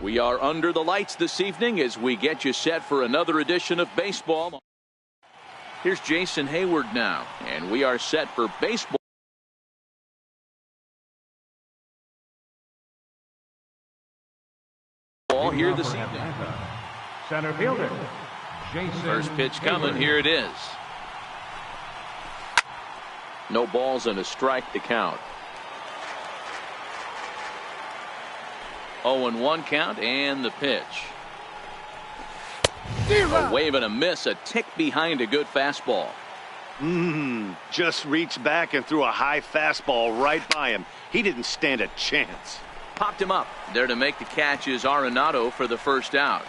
We are under the lights this evening as we get you set for another edition of baseball. Here's Jason Hayward now, and we are set for baseball. Here this evening. Center fielder, Jason. First pitch coming. Here it is. No balls and a strike to count. 0-1 count, and the pitch. A wave and a miss, a tick behind a good fastball. Just reached back and threw a high fastball right by him. He didn't stand a chance. Popped him up. There to make the catch is Arenado for the first out.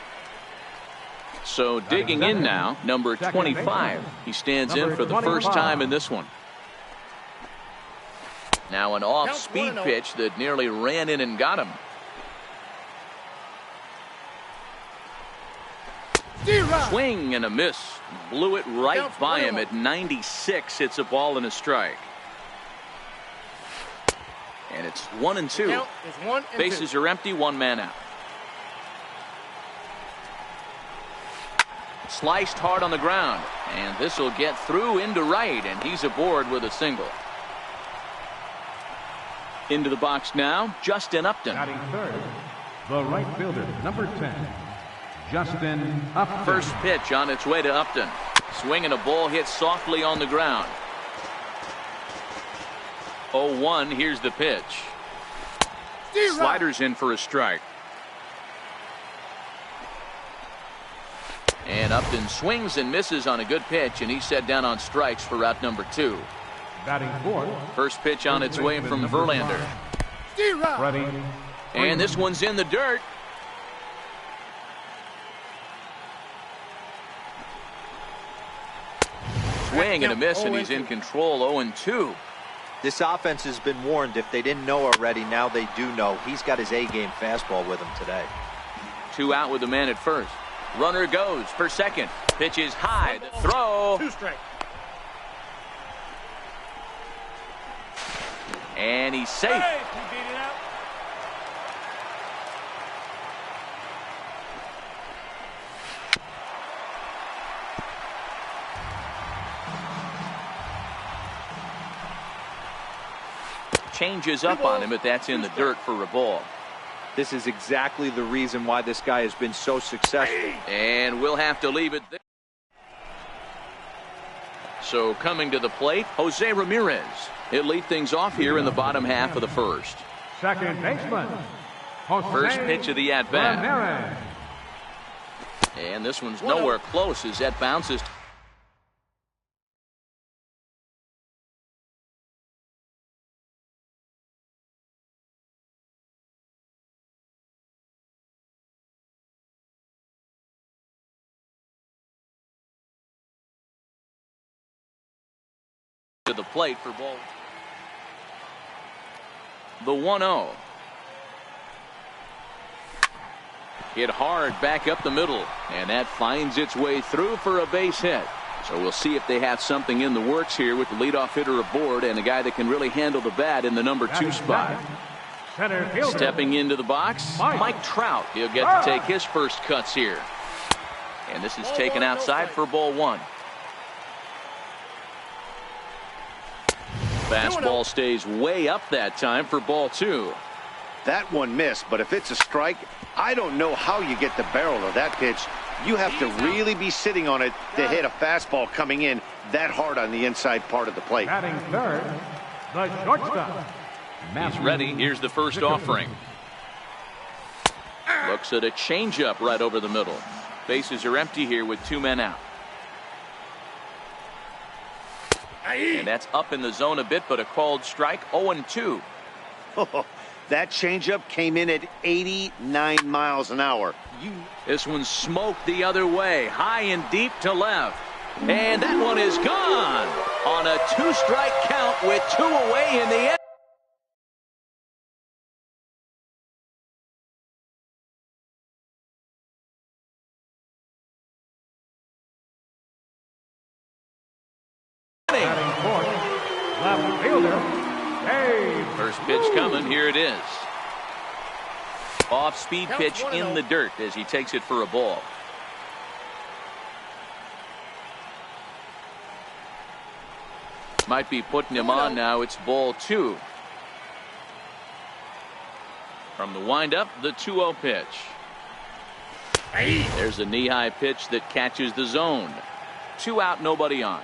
So digging in now, number 25. He stands in for the first time in this one. Now an off-speed pitch that nearly ran in and got him. Swing and a miss. Blew it right by him at 96. It's a ball and a strike. And it's 1-2. Bases are empty, one man out. Sliced hard on the ground, and this will get through into right, and he's aboard with a single. Into the box now, Justin Upton. Batting third, the right fielder, number 10, Justin Upton. First pitch on its way to Upton. Swinging a ball hit softly on the ground. 0-1, here's the pitch. Sliders in for a strike. And Upton swings and misses on a good pitch, and he's set down on strikes for out number 2. Batting fourth. First pitch on its way from Verlander. Ready. And this one's in the dirt. Swing and a miss, and he's in control. 0-2. This offense has been warned. If they didn't know already, now they do know. He's got his A-game fastball with him today. 2 out with the man at first. Runner goes for second. Pitch is high. The throw. 2 strike. And he's safe. Hey, he beat it out. Changes up on him, but that's in the dirt for a ball. This is exactly the reason why this guy has been so successful. And we'll have to leave it there. So coming to the plate, Jose Ramirez. He'll lead things off here in the bottom half of the first. Second baseman, Jose First pitch of the at-bat. Ramirez. And this one's nowhere close as that bounces. To the plate for ball. The 1-0. Hit hard back up the middle, and that finds its way through for a base hit. So we'll see if they have something in the works here with the leadoff hitter aboard and a guy that can really handle the bat in the number 2 spot. Center fielder. Stepping into the box, Mike Trout. He'll get to take his first cuts here. And this is taken outside for ball 1. Fastball stays way up that time for ball 2. That one missed, but if it's a strike, I don't know how you get the barrel of that pitch. You have to really be sitting on it to hit a fastball coming in that hard on the inside part of the plate. Batting third, the shortstop. He's ready. Here's the first offering. Looks at a changeup right over the middle. Bases are empty here with 2 men out. And that's up in the zone a bit, but a called strike. 0-2. That changeup came in at 89 miles an hour. This one smoked the other way, high and deep to left. And that one is gone on a 2-strike count with 2 away in the end. Batting fourth, left fielder, Dave. First pitch coming. Here it is. Off-speed pitch in the dirt as he takes it for a ball. Might be putting him on now. It's ball 2. From the windup, the 2-0 pitch. There's a knee-high pitch that catches the zone. 2 out, nobody on.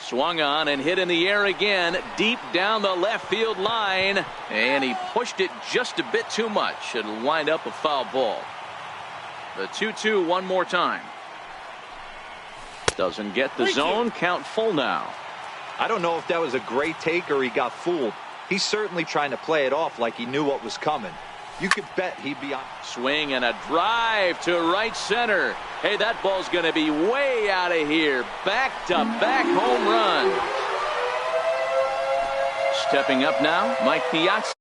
Swung on and hit in the air again, deep down the left field line, and he pushed it just a bit too much. It'll wind up a foul ball. The 2-2 one more time. Doesn't get the zone. Count full now. I don't know if that was a great take or he got fooled. He's certainly trying to play it off like he knew what was coming. You could bet he'd be on. Swing and a drive to right center. Hey, that ball's going to be way out of here. Back-to-back home run. Stepping up now, Mike Piazza.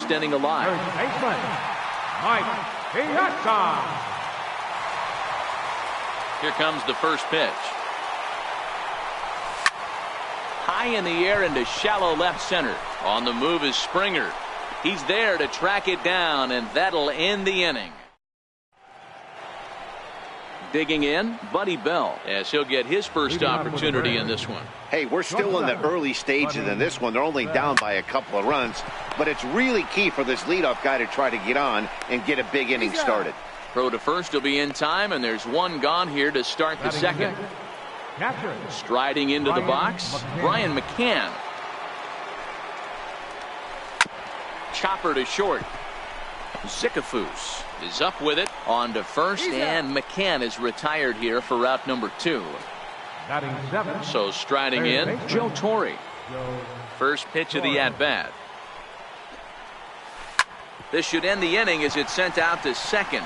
Standing alive. Third baseman, Mike Piazza. Here comes the first pitch. High in the air into shallow left center. On the move is Springer. He's there to track it down, and that'll end the inning. Digging in, Buddy Bell, as he'll get his first opportunity in this one. Hey, we're still in the early stages in this one. They're only down by a couple of runs, but it's really key for this leadoff guy to try to get on and get a big inning started. Throw to first will be in time, and there's one gone here to start the second. Striding into the box, Brian McCann. Chopper to short. Zicafus is up with it on to first, and McCann is retired here for route number 2. So striding in, Joe Torre. First pitch of the at-bat. This should end the inning as it's sent out to second.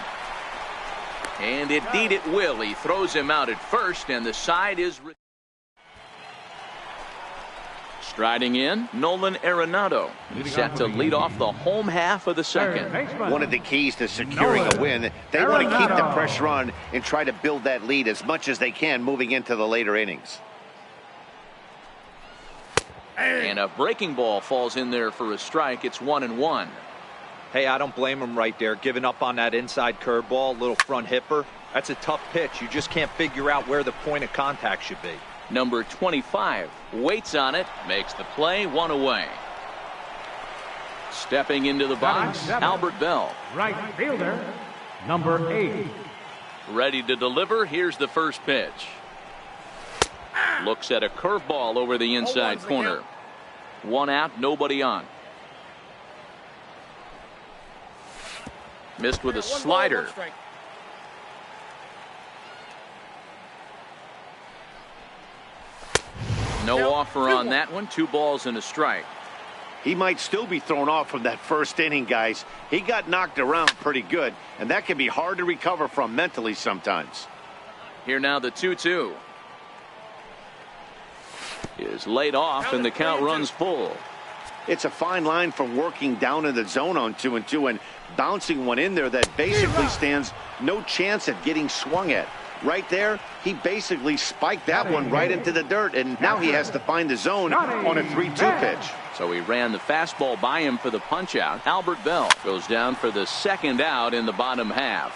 And indeed it will. He throws him out at first, and the side is striding in, Nolan Arenado. He's set to lead off the home half of the second. One of the keys to securing a win, they want to keep the pressure on and try to build that lead as much as they can moving into the later innings. And a breaking ball falls in there for a strike. It's 1-1. Hey, I don't blame him right there. Giving up on that inside curveball, little front hipper. That's a tough pitch. You just can't figure out where the point of contact should be. Number 25 waits on it, makes the play, 1 away. Stepping into the box, Albert Bell. Right fielder, number 8. Ready to deliver. Here's the first pitch. Looks at a curveball over the inside corner. 1 out, nobody on. Missed with a slider. No offer on that one. 2 balls and a strike. He might still be thrown off from that first inning, guys. He got knocked around pretty good, and that can be hard to recover from mentally sometimes. Here now the 2-2. Is laid off, and the count runs full. It's a fine line from working down in the zone on 2-2 and bouncing one in there that basically stands no chance at getting swung at. Right there, he basically spiked that one right into the dirt, and now he has to find the zone on a 3-2 pitch. So he ran the fastball by him for the punch out. Albert Bell goes down for the second out in the bottom half.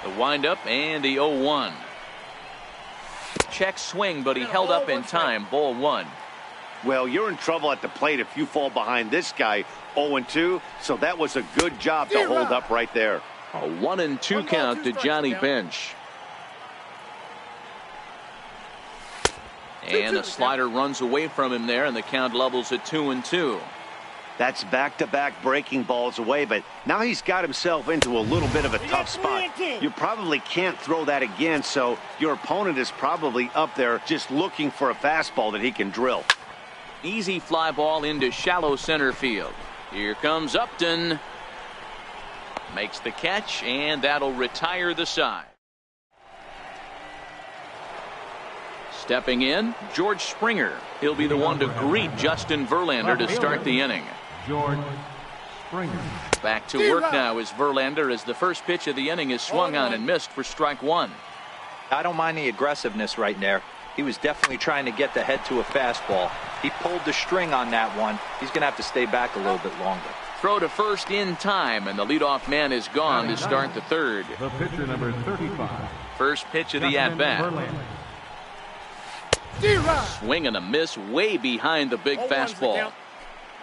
The windup and the 0-1. Check swing, but he held up in time. Ball 1. Well, you're in trouble at the plate if you fall behind this guy 0-2, so that was a good job to hold up right there. A 1-2 count to Johnny Bench. And a slider runs away from him there, and the count levels at 2-2. That's back-to-back breaking balls away, but now he's got himself into a little bit of a tough spot. You probably can't throw that again, so your opponent is probably up there just looking for a fastball that he can drill. Easy fly ball into shallow center field. Here comes Upton. Makes the catch, and that'll retire the side. Stepping in, George Springer. He'll be the one to greet Justin Verlander to start the inning. George Springer. Back to work now is Verlander as the first pitch of the inning is swung on and missed for strike one. I don't mind the aggressiveness right there. He was definitely trying to get the head to a fastball. He pulled the string on that one. He's going to have to stay back a little bit longer. Throw to first in time, and the leadoff man is gone to start the third. The pitcher number 35. First pitch of the at-bat. Swing and a miss way behind the big fastball.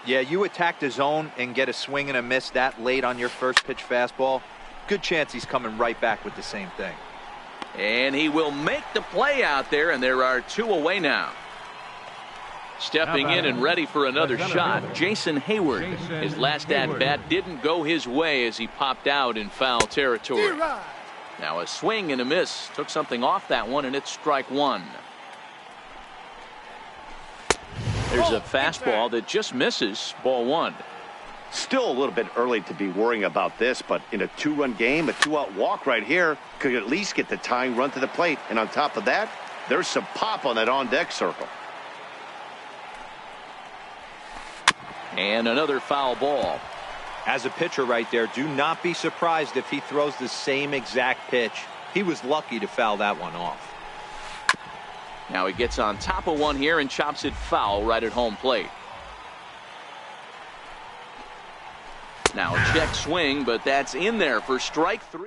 Yeah, you attack the zone and get a swing and a miss that late on your first pitch fastball. Good chance he's coming right back with the same thing. And he will make the play out there, and there are two away now. Stepping in and ready for another shot, Jason Hayward. His last at-bat didn't go his way as he popped out in foul territory. Now a swing and a miss. Took something off that one, and it's strike one. There's a fastball that just misses. Ball one. Still a little bit early to be worrying about this, but in a two-run game, a two-out walk right here could at least get the tying run to the plate. And on top of that, there's some pop on that on-deck circle. And another foul ball. As a pitcher right there, do not be surprised if he throws the same exact pitch. He was lucky to foul that one off. Now he gets on top of one here and chops it foul right at home plate. Now a check swing, but that's in there for strike three.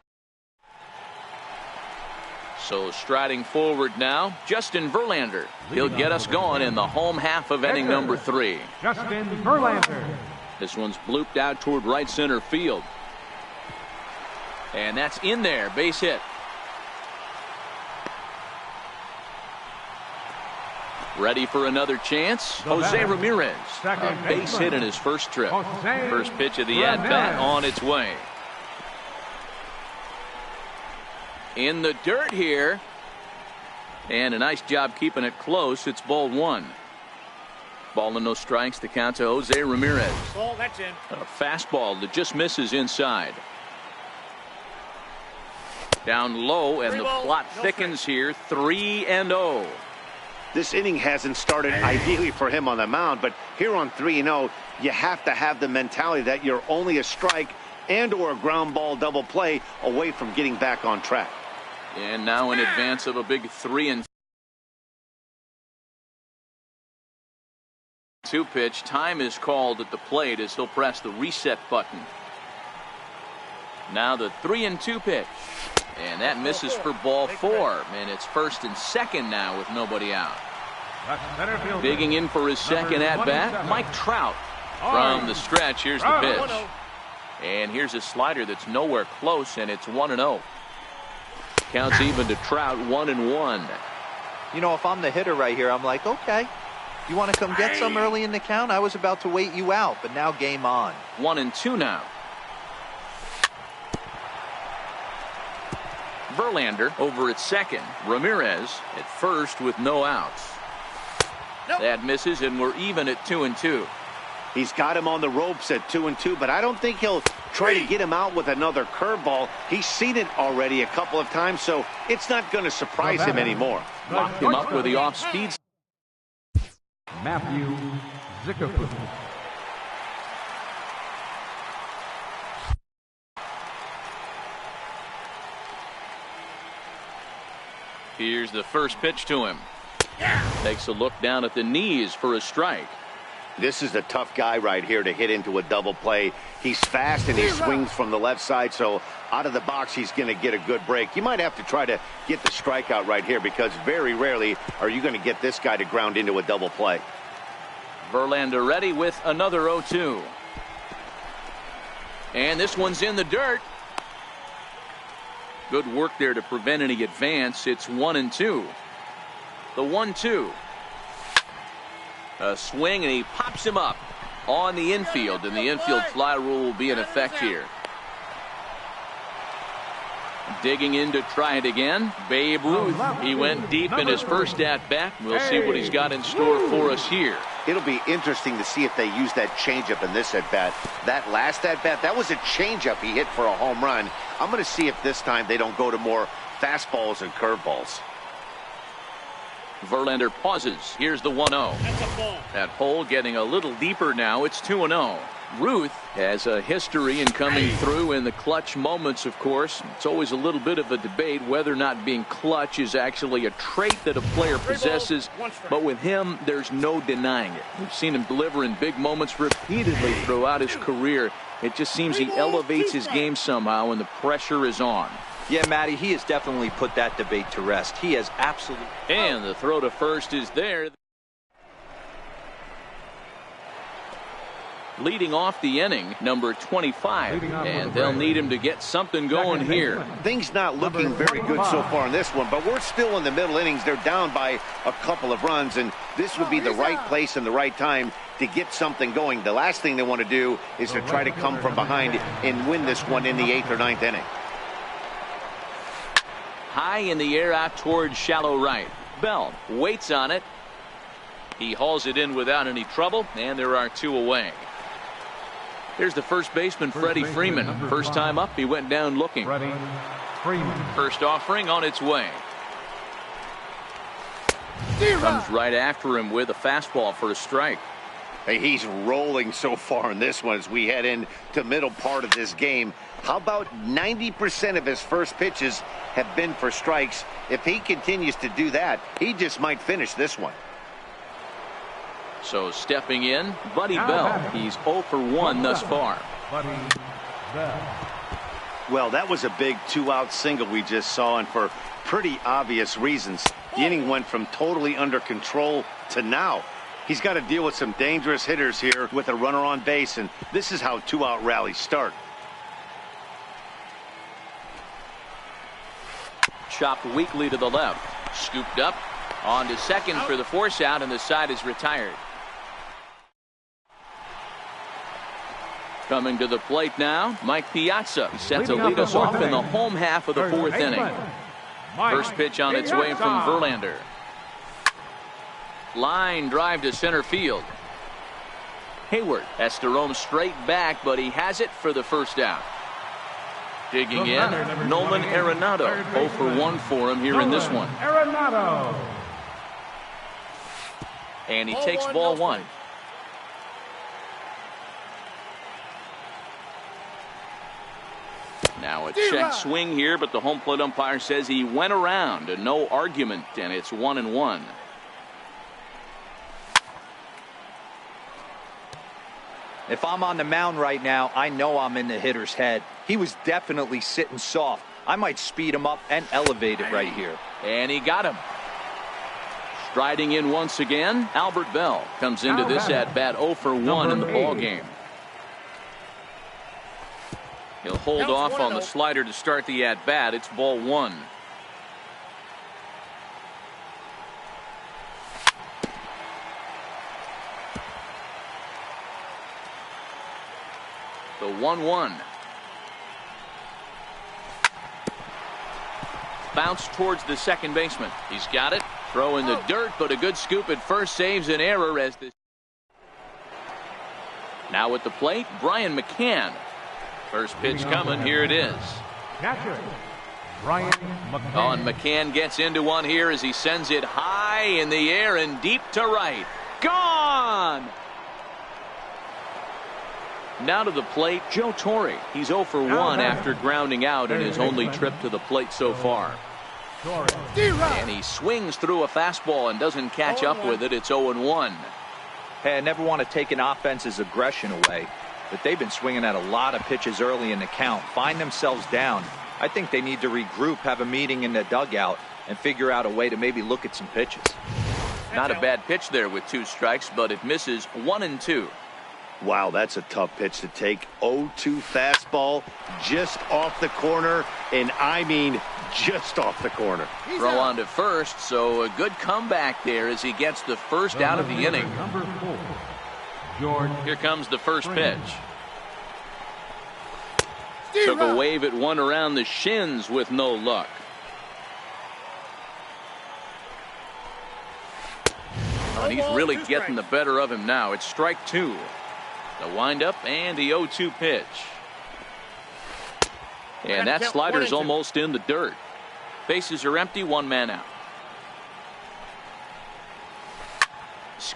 So striding forward now, Justin Verlander. He'll get us going in the home half of inning number 3. Justin Verlander. This one's blooped out toward right center field. And that's in there, base hit. Ready for another chance. Jose Ramirez. A base hit in his first trip. First pitch of the at-bat on its way. In the dirt here. And a nice job keeping it close. It's ball one. Ball and no strikes. The count to Jose Ramirez. Ball, that's in. A fastball that just misses inside. Down low, and the plot thickens here. 3-0. This inning hasn't started ideally for him on the mound, but here on 3-0, you have to have the mentality that you're only a strike and or a ground ball double play away from getting back on track. And now in advance of a big 3-2 pitch, time is called at the plate as he'll press the reset button. Now the 3-2 pitch. And that misses for ball 4. And it's first and second now with nobody out. Digging in for his second at-bat, Mike Trout. From the stretch, here's the pitch. And here's a slider that's nowhere close, and it's 1-0. Counts even to Trout, 1-1. You know, if I'm the hitter right here, I'm like, okay, you want to come get some early in the count? I was about to wait you out, but now game on. 1-2 now. Verlander over at second. Ramirez at first with no outs. Nope. That misses, and we're even at 2-2. He's got him on the ropes at 2-2, but I don't think he'll try to get him out with another curveball. He's seen it already a couple of times, so it's not going to surprise him anymore. Locked him up with the off-speed. Matthew Zickafu. Here's the first pitch to him. Takes a look down at the knees for a strike. This is a tough guy right here to hit into a double play. He's fast and he swings from the left side, so out of the box he's going to get a good break. You might have to try to get the strikeout right here because very rarely are you going to get this guy to ground into a double play. Verlander ready with another 0-2. And this one's in the dirt. Good work there to prevent any advance. It's 1-2. The 1-2. A swing, and he pops him up on the infield, and the infield fly rule will be in effect here. Digging in to try it again. Babe Ruth. He went deep in his first at-bat. We'll see what he's got in store for us here. It'll be interesting to see if they use that changeup in this at-bat. That last at-bat, that was a changeup he hit for a home run. I'm going to see if this time they don't go to more fastballs and curveballs. Verlander pauses. Here's the 1-0. That hole getting a little deeper now. It's 2-0. Ruth has a history in coming through in the clutch moments, of course. It's always a little bit of a debate whether or not being clutch is actually a trait that a player possesses. But with him, there's no denying it. We've seen him deliver in big moments repeatedly throughout his career. It just seems he elevates his game somehow when the pressure is on. Yeah, Matty, he has definitely put that debate to rest. He has absolutely. And the throw to first is there. Leading off the inning, number 25, and they'll need him to get something going here. Things not looking very good so far in this one, but we're still in the middle innings. They're down by a couple of runs, and this would be the right place and the right time to get something going. The last thing they want to do is to try to come from behind and win this one in the 8th or 9th inning. High in the air out towards shallow right. Bell waits on it. He hauls it in without any trouble, and there are 2 away. Here's the first baseman, Freddie Freeman. First time up, he went down looking. First offering on its way. Comes right after him with a fastball for a strike. Hey, he's rolling so far in this one as we head into middle part of this game. How about 90% of his first pitches have been for strikes? If he continues to do that, he just might finish this one. So stepping in, Buddy Bell. He's 0 for 1 thus far. Buddy Bell. Well, that was a big 2-out single we just saw, and for pretty obvious reasons. The inning went from totally under control to now. He's got to deal with some dangerous hitters here with a runner on base, and this is how 2-out rallies start. Chopped weakly to the left. Scooped up. On to second for the force out, and the side is retired. Coming to the plate now, Mike Piazza set to lead us off in the home half of the 4th inning. First pitch on its way from Verlander. Line drive to center field. Hayward has to roam straight back, but he has it for the first out. Digging in, Nolan Arenado. 0 for 1 for him here in this one. And he takes ball 1. Now a check swing here, but the home plate umpire says he went around. No argument, and it's 1-1. If I'm on the mound right now, I know I'm in the hitter's head. He was definitely sitting soft. I might speed him up and elevate it right here. And he got him. Striding in once again, Albert Bell comes into this at-bat 0 for 1 in the ball game. He'll hold off on the slider to start the at-bat. It's ball 1. The 1-1. Bounce towards the second baseman. He's got it. Throw in the dirt, but a good scoop at first saves an error as this. Now at the plate, Brian McCann. First pitch coming. Here it is. Catcher, Brian McCann. Oh, and McCann gets into one here as he sends it high in the air and deep to right. Gone! Now to the plate, Joe Torre. He's 0 for 1 after grounding out in his only trip to the plate so far. And he swings through a fastball and doesn't catch up with it. It's 0-1. Hey, I never want to take an offense's aggression away, but they've been swinging at a lot of pitches early in the count. Find themselves down. I think they need to regroup, have a meeting in the dugout, and figure out a way to maybe look at some pitches. Not a bad pitch there with 2 strikes, but it misses 1-2. Wow, that's a tough pitch to take. 0-2 fastball just off the corner, and I mean just off the corner. Throw on to first, so a good comeback there as he gets the first out of the inning. Number 4, George. Here comes the first pitch. Took a wave at one around the shins with no luck. And he's really getting the better of him now. It's strike 2. The windup and the 0-2 pitch. And that slider's almost in the dirt. Bases are empty, 1 man out.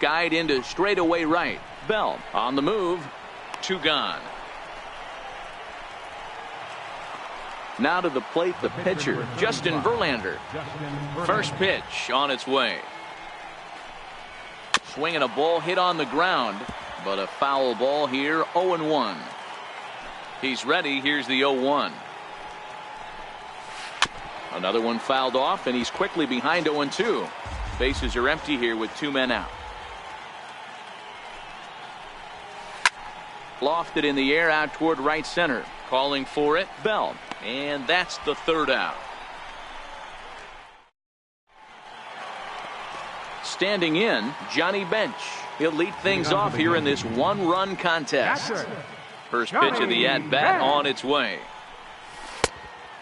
skied into straightaway right. Bell on the move. 2 gone. Now to the plate, the pitcher, Justin Verlander. First pitch on its way. Swinging a ball hit on the ground, but a foul ball here. 0-1. He's ready. Here's the 0-1. Another one fouled off, and he's quickly behind 0-2. Bases are empty here with 2 men out. Lofted in the air out toward right center. Calling for it, Bell. And that's the 3rd out. Standing in, Johnny Bench. He'll lead things off here in this 1-run contest. First pitch of the at-bat on its way.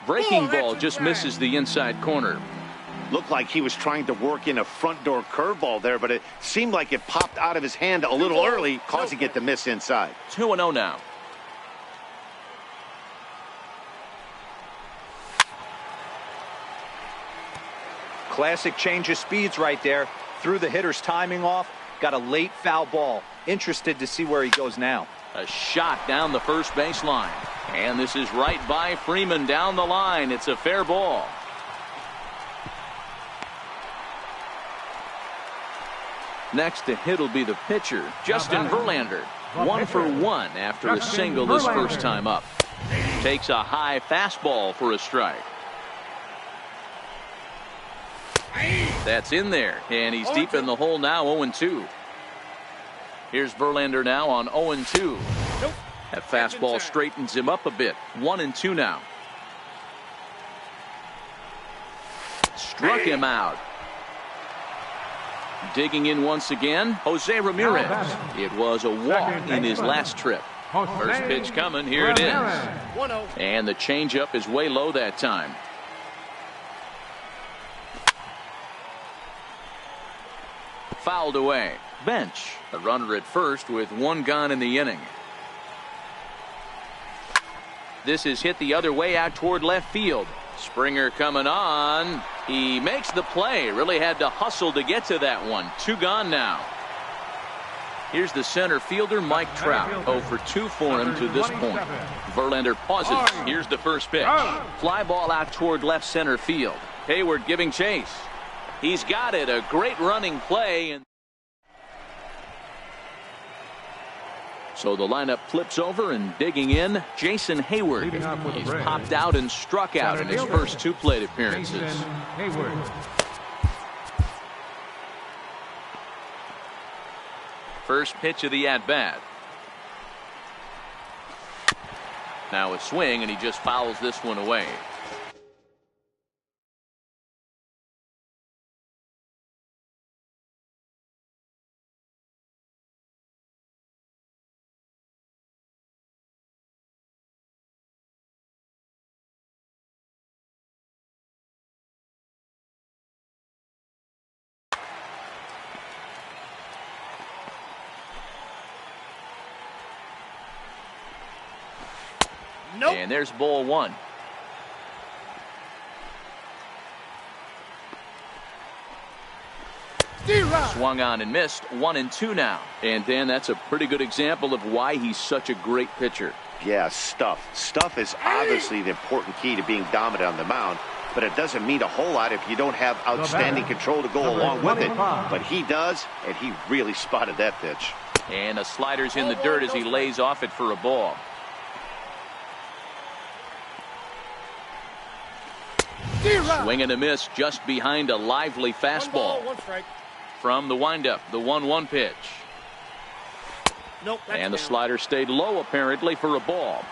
Breaking ball just misses the inside corner. Looked like he was trying to work in a front door curveball there, but it seemed like it popped out of his hand a little early, causing it to miss inside. 2-0 now. Classic change of speeds right there. Threw the hitter's timing off. Got a late foul ball. Interested to see where he goes now. A shot down the first baseline. And this is right by Freeman down the line. It's a fair ball. Next to hit will be the pitcher, Justin Verlander. 1 for 1 after a single this first time up. Takes a high fastball for a strike. That's in there, and he's deep in the hole now. 0-2. Here's Verlander now on 0-2. That fastball straightens him up a bit. 1-2 now. Struck him out. Digging in once again, Jose Ramirez. It was a walk in his last trip. First pitch coming. Here it is. And the changeup is way low that time. Fouled away. Bench. A runner at first with 1 gone in the inning. This is hit the other way out toward left field. Springer coming on. He makes the play. Really had to hustle to get to that one. 2 gone now. Here's the center fielder, Mike Trout. 0 for 2 for him to this point. Verlander pauses. Here's the first pitch. Fly ball out toward left center field. Hayward giving chase. He's got it. A great running play. So the lineup flips over, and digging in, Jason Hayward. He's popped out and struck out in his first 2 plate appearances. First pitch of the at-bat. Now a swing, and he just fouls this one away. Nope. And there's ball 1. Swung on and missed. 1-2 now. And Dan, that's a pretty good example of why he's such a great pitcher. Yeah, stuff. Stuff is obviously the important key to being dominant on the mound, but it doesn't mean a whole lot if you don't have outstanding control to go along with it. But he does, and he really spotted that pitch. And a slider's in the dirt as he lays off it for a ball. Swing and a miss just behind a lively fastball. From the windup, the 1-1 pitch. And the slider stayed low apparently for a ball.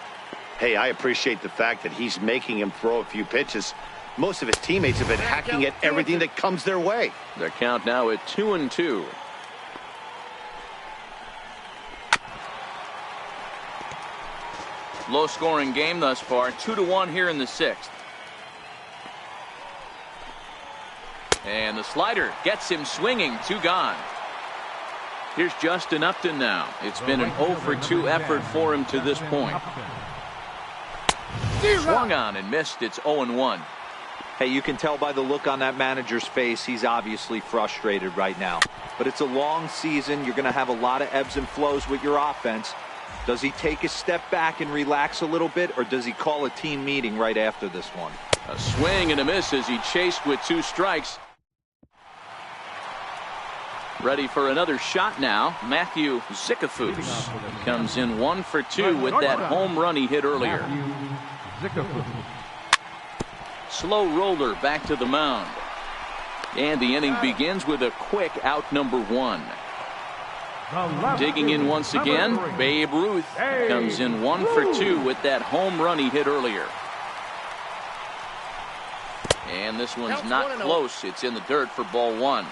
Hey, I appreciate the fact that he's making him throw a few pitches. Most of his teammates have been hacking at everything that comes their way. Their count now at 2-2. Low scoring game thus far. 2-1 here in the 6th. And the slider gets him swinging. 2 gone. Here's Justin Upton now. It's been an 0 for 2 effort for him to this point. Swung on and missed. It's 0-1. Hey, you can tell by the look on that manager's face, he's obviously frustrated right now. But it's a long season. You're going to have a lot of ebbs and flows with your offense. Does he take a step back and relax a little bit, or does he call a team meeting right after this one? A swing and a miss as he chased with 2 strikes. Ready for another shot now. Matthew Zickafoose comes in 1 for 2 with that home run he hit earlier. Slow roller back to the mound. And the inning begins with a quick out number 1. Digging in once again, Babe Ruth comes in 1 for 2 with that home run he hit earlier. And this one's not close. It's in the dirt for ball 1.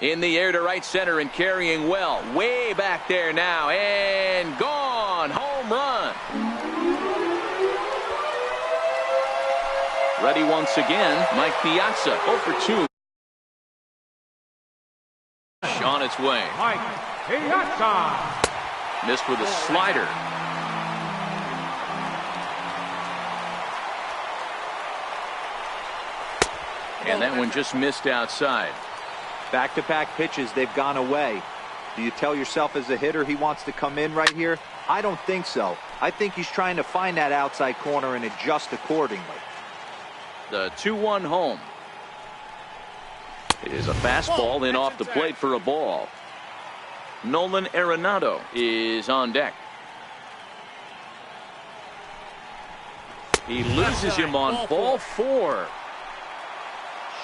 In the air to right center and carrying well. Way back there now and gone. Home run. Ready once again. Mike Piazza 0 for 2. On its way. Mike Piazza. Missed with a slider. And that one just missed outside. Back-to-back pitches, they've gone away. Do you tell yourself as a hitter he wants to come in right here? I don't think so. I think he's trying to find that outside corner and adjust accordingly. The 2-1 home. It is a fastball in off the plate for a ball. Nolan Arenado is on deck. He loses him on ball 4.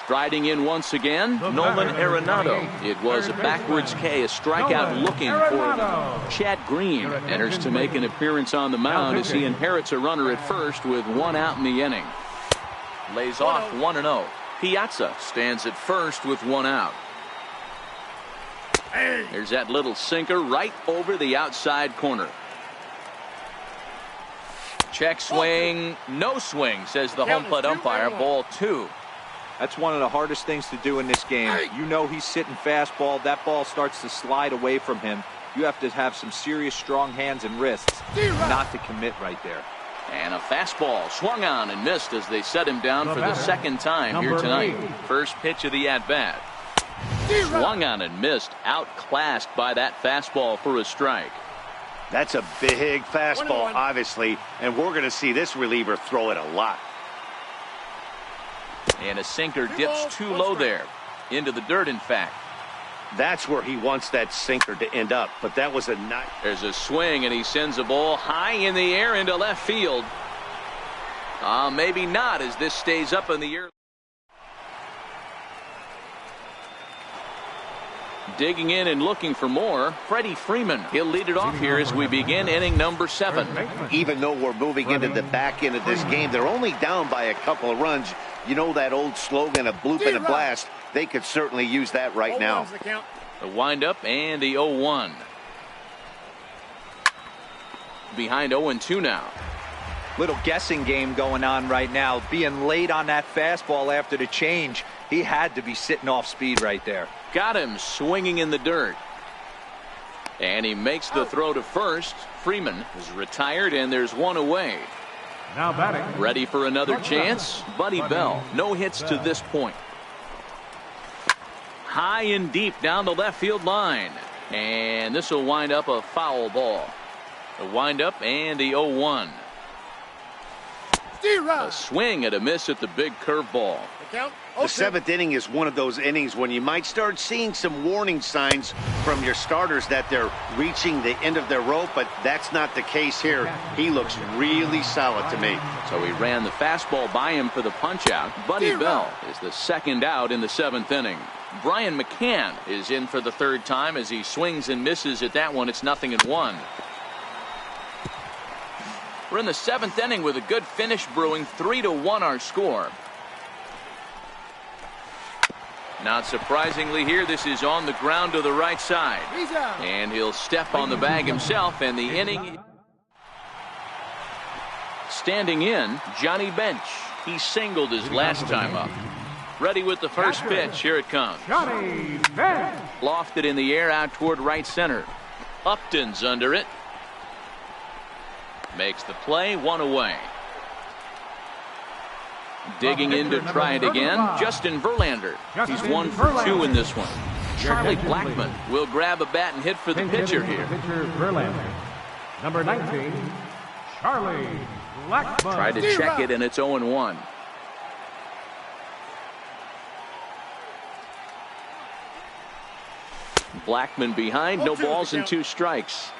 Striding in once again, Nolan Arenado. It was a backwards K, a strikeout looking for Chad Green. Enters to make an appearance on the mound as he inherits a runner at first with 1 out in the inning. Lays off 1-0. Piazza stands at first with 1 out. There's that little sinker right over the outside corner. Check swing, no swing, says the home plate umpire. Ball 2. That's one of the hardest things to do in this game. You know he's sitting fastball. That ball starts to slide away from him. You have to have some serious strong hands and wrists not to commit right there. And a fastball swung on and missed as they set him down for the second time here tonight. First pitch of the at-bat. Swung on and missed, outclassed by that fastball for a strike. That's a big fastball, obviously, and we're going to see this reliever throw it a lot. And a sinker dips too low there. Into the dirt, in fact. That's where he wants that sinker to end up, but that was a nice. There's a swing, and he sends a ball high in the air into left field. Maybe not, as this stays up in the air. Digging in and looking for more, Freddie Freeman. He'll lead it off here as we begin inning number 7. Even though we're moving into the back end of this game, they're only down by a couple of runs. You know that old slogan, a bloop and a blast. They could certainly use that right now. The windup and the 0-1. Behind 0-2 now. Little guessing game going on right now. Being late on that fastball after the change. He had to be sitting off speed right there. Got him swinging in the dirt. And he makes the throw to first. Freeman is retired, and there's 1 away. Now batting. Ready for another chance? Buddy Bell. No hits to this point. High and deep down the left field line. And this will wind up a foul ball. The windup and the 0-1. A swing and a miss at the big curveball. The 7th inning is one of those innings when you might start seeing some warning signs from your starters that they're reaching the end of their rope, but that's not the case here. He looks really solid to me. So he ran the fastball by him for the punch out. Buddy Bell is the 2nd out in the 7th inning. Brian McCann is in for the 3rd time as he swings and misses at that one. It's 0-1. We're in the 7th inning with a good finish brewing. 3-1 our score. Not surprisingly here, this is on the ground to the right side. And he'll step on the bag himself, and the inning. Standing in, Johnny Bench. He singled his last time up. Ready with the first pitch. Here it comes. Johnny Bench. Lofted in the air out toward right center. Upton's under it. Makes the play, 1 away. Digging in to try it again, Justin Verlander. He's 1 for 2 in this one. Charlie Blackmon will grab a bat and hit for the pitcher here. Verlander. Number 19, Charlie Blackmon. Try to check it, and it's 0-1. Blackmon behind, no balls and 2 strikes.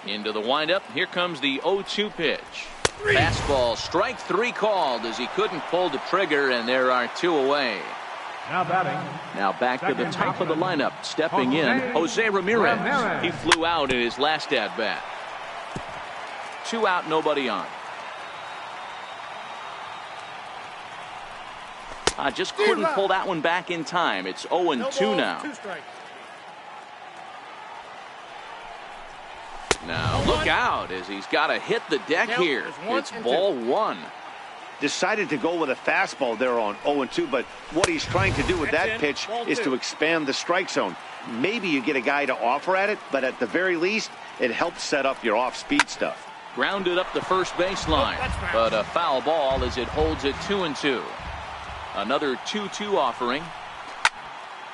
Into the windup. Here comes the 0-2 pitch. Fastball, strike 3 called as he couldn't pull the trigger, and there are 2 away. Now batting. Now back to the top of the lineup. Stepping in, Jose Ramirez. He flew out in his last at bat. 2 out, nobody on. Just couldn't pull that one back in time. It's 0-2 now. Now look out as he's got to hit the deck here. It's ball 1. Decided to go with a fastball there on 0-2, but what he's trying to do with that pitch is to expand the strike zone. Maybe you get a guy to offer at it, but at the very least, it helps set up your off-speed stuff. Grounded up the first baseline, but a foul ball as it holds it 2-2. Another 2-2 offering.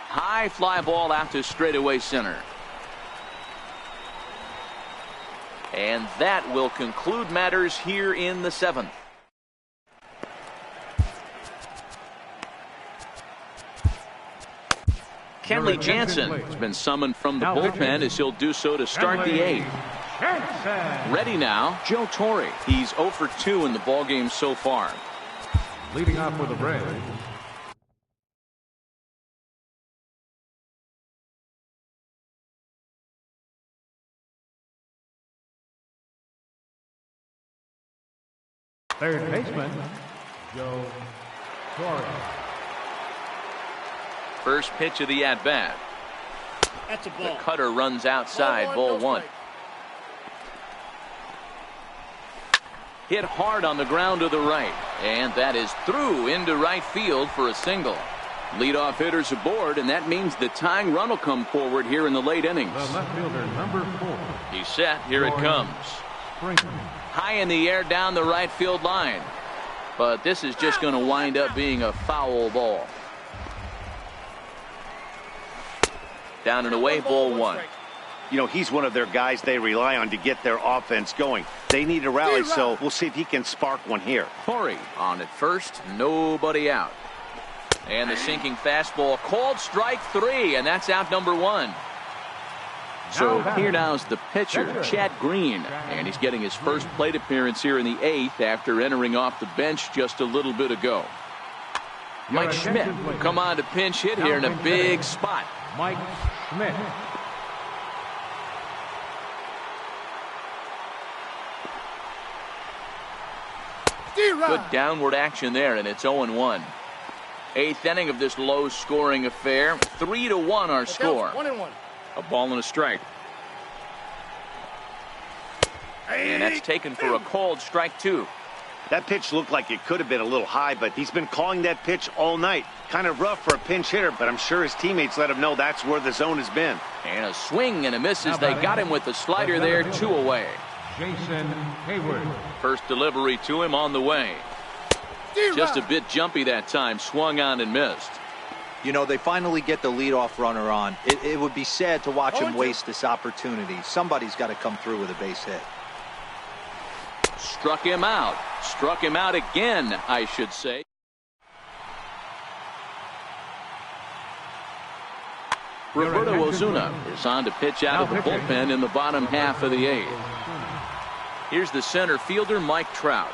High fly ball out to straightaway center. And that will conclude matters here in the 7th. Kenley Jansen has been summoned from the bullpen as he'll do so to start the 8th. Ready now, Joe Torre. He's 0 for 2 in the ballgame so far. Leading off with the Braves. Third baseman, Joe Torre. First pitch of the at-bat. That's a ball. The cutter runs outside, ball 1. Hit hard on the ground to the right, and that is through into right field for a single. Leadoff hitters aboard, and that means the tying run will come forward here in the late innings. The left fielder, number 4. He's set. Here it comes. High in the air down the right field line. But this is just going to wind up being a foul ball. Down and away, ball 1. You know, he's one of their guys they rely on to get their offense going. They need a rally, so we'll see if he can spark one here. Torre on at first, nobody out. And the sinking fastball called strike 3, and that's out number 1. So here now is the pitcher, Chad Green, and he's getting his first plate appearance here in the 8th after entering off the bench just a little bit ago. Mike Schmidt will come on to pinch hit here in a big spot. Mike Schmidt. Good downward action there, and it's 0-1. 8th inning of this low-scoring affair. 3-1 our score. 1-1. A ball and a strike. And that's taken for a called strike 2. That pitch looked like it could have been a little high, but he's been calling that pitch all night. Kind of rough for a pinch hitter, but I'm sure his teammates let him know that's where the zone has been. And a swing and a miss as they got him with the slider there, 2 away. Jason Hayward. First delivery to him on the way. Just a bit jumpy that time, swung on and missed. You know, they finally get the leadoff runner on. It would be sad to watch him waste this opportunity. Somebody's got to come through with a base hit. Struck him out. Struck him out again, I should say. Roberto Ozuna is on to pitch out of the bullpen in the bottom half of the 8th. Here's the center fielder, Mike Trout.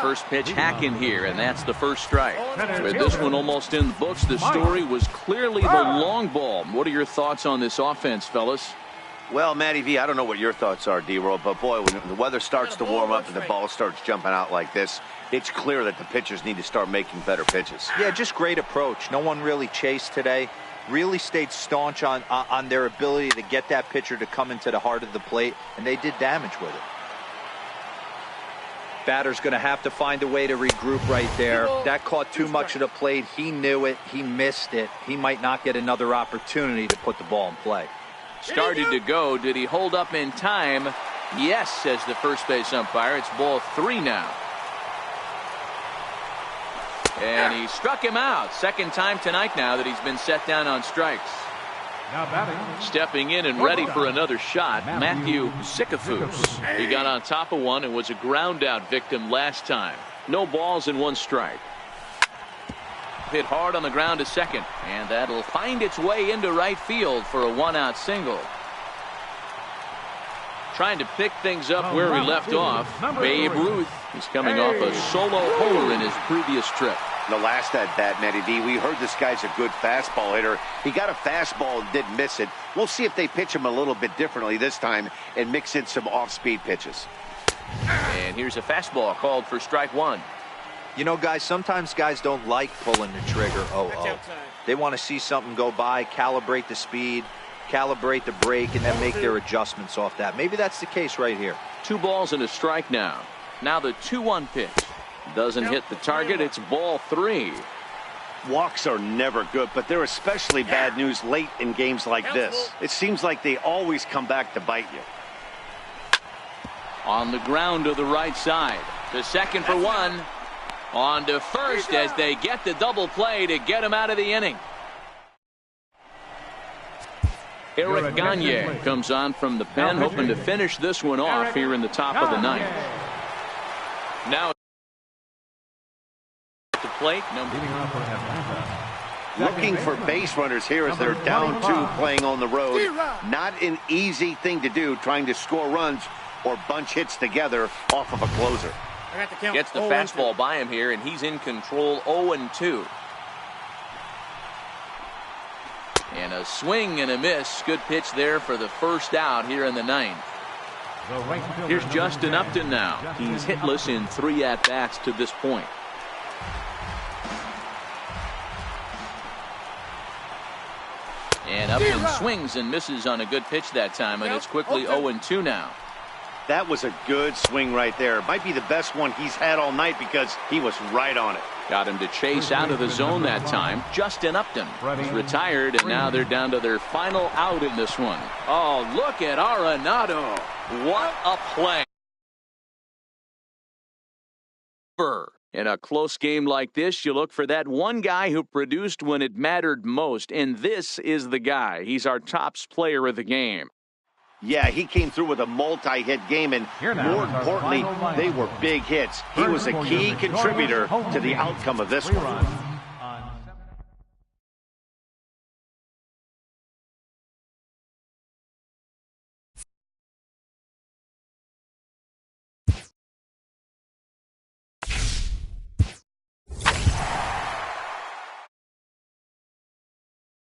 First pitch hack in here, and that's the first strike. With this one almost in the books, the story was clearly the long ball. What are your thoughts on this offense, fellas? Well, Matty V, I don't know what your thoughts are, D-Roll, but boy, when the weather starts to warm up and the ball starts jumping out like this, it's clear that the pitchers need to start making better pitches. Yeah, just great approach. No one really chased today. Really stayed staunch on their ability to get that pitcher to come into the heart of the plate, and they did damage with it. Batter's going to have to find a way to regroup right there. That caught too much of the plate. He knew it. He missed it. He might not get another opportunity to put the ball in play. Started to go. Did he hold up in time? Yes, says the first base umpire. It's ball 3 now. And he struck him out. Second time tonight now that he's been set down on strikes. Now batting. Stepping in and ready for another shot, Matthew Sikafus. He got on top of one and was a ground out victim last time. No balls and 1 strike. Hit hard on the ground to second, and that'll find its way into right field for a 1-out single. Trying to pick things up where we left off, Babe Ruth. He's coming off a solo homer in his previous trip. The last at bat, Matty V, we heard this guy's a good fastball hitter. He got a fastball and didn't miss it. We'll see if they pitch him a little bit differently this time and mix in some off-speed pitches. And here's a fastball called for strike 1. You know, guys, sometimes guys don't like pulling the trigger. They want to see something go by, calibrate the speed, calibrate the break, and then make their adjustments off that. Maybe that's the case right here. 2 balls and a strike now. Now the 2-1 pitch. Doesn't hit the target. It's ball 3. Walks are never good, but they're especially bad news late in games like this. It seems like they always come back to bite you. On the ground to the right side. To second for 1. On to first as they get the double play to get him out of the inning. Eric Gagne comes on from the pen, hoping to finish this one off here in the top of the 9th. Now to plate. Looking for base runners here as they're down 2 playing on the road. Not an easy thing to do, trying to score runs or bunch hits together off of a closer. Gets the fastball by him here, and he's in control. 0-2. And a swing and a miss. Good pitch there for the first out here in the 9th. Here's Justin Upton now. He's hitless in 3 at-bats to this point. And Upton swings and misses on a good pitch that time, and it's quickly 0-2 now. That was a good swing right there. Might be the best one he's had all night because he was right on it. Got him to chase out of the zone that time. Justin Upton is retired, and now they're down to their final out in this one. Oh, look at Arenado. What a play. In a close game like this, you look for that one guy who produced when it mattered most, and this is the guy. He's our tops player of the game. Yeah, he came through with a multi-hit game, and more importantly, they were big hits. He was a key contributor to the outcome of this one.